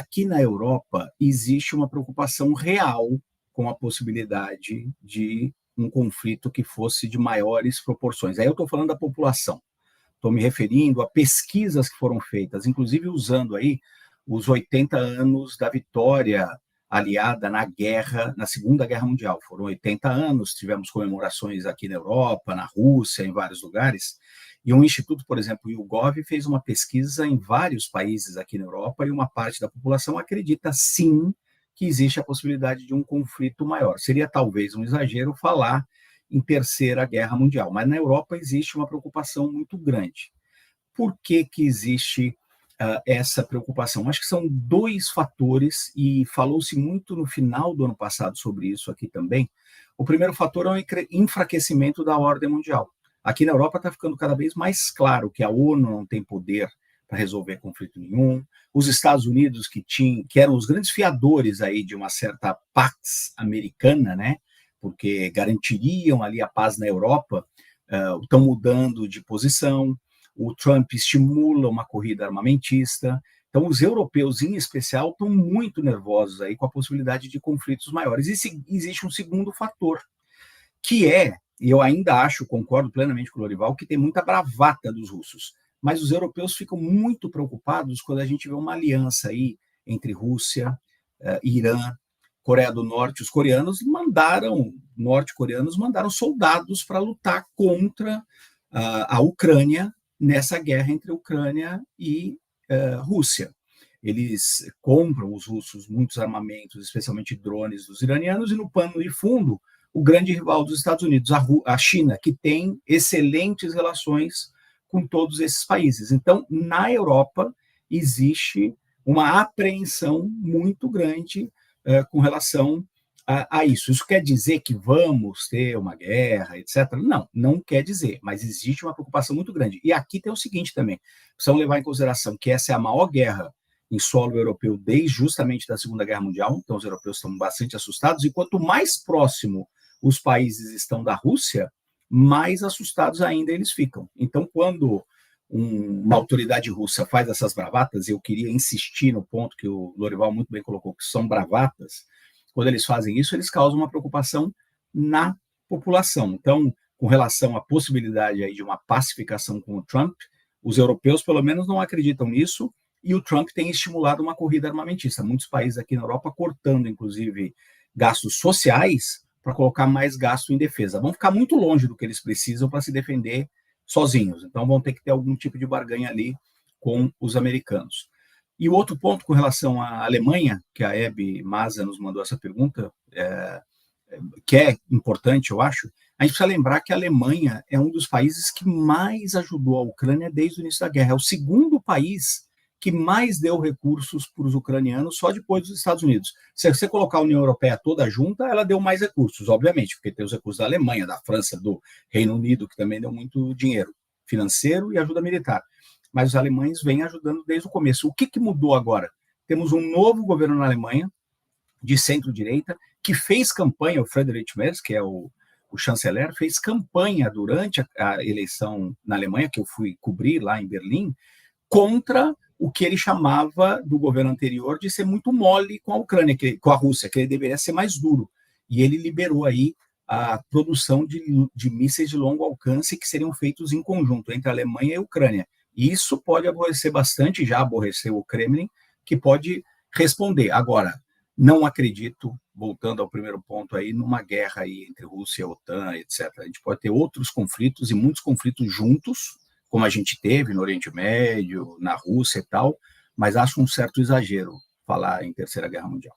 aqui na Europa existe uma preocupação real com a possibilidade de um conflito que fosse de maiores proporções. Aí eu estou falando da população, estou me referindo a pesquisas que foram feitas, inclusive usando aí os 80 anos da vitória aliada na guerra, na Segunda Guerra Mundial. Foram 80 anos, tivemos comemorações aqui na Europa, na Rússia, em vários lugares, e um instituto, por exemplo, o YouGov, fez uma pesquisa em vários países aqui na Europa e uma parte da população acredita, sim, que existe a possibilidade de um conflito maior. Seria talvez um exagero falar em Terceira Guerra Mundial, mas na Europa existe uma preocupação muito grande. Por que que existe essa preocupação? Acho que são dois fatores, e falou-se muito no final do ano passado sobre isso aqui também. O primeiro fator é o enfraquecimento da ordem mundial. Aqui na Europa está ficando cada vez mais claro que a ONU não tem poder para resolver conflito nenhum. Os Estados Unidos, que eram os grandes fiadores aí de uma certa pax americana, né, porque garantiriam ali a paz na Europa, estão mudando de posição. O Trump estimula uma corrida armamentista. Então, os europeus, em especial, estão muito nervosos aí com a possibilidade de conflitos maiores. E existe um segundo fator, que e eu ainda acho, concordo plenamente com o Lorival, que tem muita bravata dos russos. Mas os europeus ficam muito preocupados quando a gente vê uma aliança aí entre Rússia, Irã, Coreia do Norte. Os norte-coreanos mandaram soldados para lutar contra a Ucrânia nessa guerra entre Ucrânia e Rússia. Eles compram, os russos, muitos armamentos, especialmente drones dos iranianos, e no pano de fundo, o grande rival dos Estados Unidos, a China, que tem excelentes relações com todos esses países. Então, na Europa, existe uma apreensão muito grande com relação a isso. Isso quer dizer que vamos ter uma guerra, etc.? Não, não quer dizer, mas existe uma preocupação muito grande. E aqui tem o seguinte também, precisamos levar em consideração que essa é a maior guerra em solo europeu desde justamente da Segunda Guerra Mundial, então os europeus estão bastante assustados, e quanto mais próximo os países estão da Rússia, mais assustados ainda eles ficam. Então, quando uma autoridade russa faz essas bravatas, e eu queria insistir no ponto que o Lorival muito bem colocou, que são bravatas, quando eles fazem isso, eles causam uma preocupação na população. Então, com relação à possibilidade aí de uma pacificação com o Trump, os europeus, pelo menos, não acreditam nisso, e o Trump tem estimulado uma corrida armamentista. Muitos países aqui na Europa cortando, inclusive, gastos sociais para colocar mais gasto em defesa. Vão ficar muito longe do que eles precisam para se defender sozinhos. Então, vão ter que ter algum tipo de barganha ali com os americanos. E o outro ponto com relação à Alemanha, que a Hebe Maza nos mandou essa pergunta, que é importante, eu acho, a gente precisa lembrar que a Alemanha é um dos países que mais ajudou a Ucrânia desde o início da guerra. É o segundo país que mais deu recursos para os ucranianos, só depois dos Estados Unidos. Se você colocar a União Europeia toda junta, ela deu mais recursos, obviamente, porque tem os recursos da Alemanha, da França, do Reino Unido, que também deu muito dinheiro financeiro e ajuda militar. Mas os alemães vêm ajudando desde o começo. O que mudou agora? Temos um novo governo na Alemanha, de centro-direita, que fez campanha, o Friedrich Merz, que é o chanceler, fez campanha durante a eleição na Alemanha, que eu fui cobrir lá em Berlim, contra o que ele chamava do governo anterior de ser muito mole com a Ucrânia, com a Rússia, que ele deveria ser mais duro. E ele liberou aí a produção de mísseis de longo alcance que seriam feitos em conjunto entre a Alemanha e a Ucrânia. E isso pode aborrecer bastante, já aborreceu o Kremlin, que pode responder. Agora, não acredito, voltando ao primeiro ponto aí, numa guerra aí entre Rússia, OTAN, etc. A gente pode ter outros conflitos, e muitos conflitos juntos, como a gente teve no Oriente Médio, na Rússia e tal, mas acho um certo exagero falar em Terceira Guerra Mundial.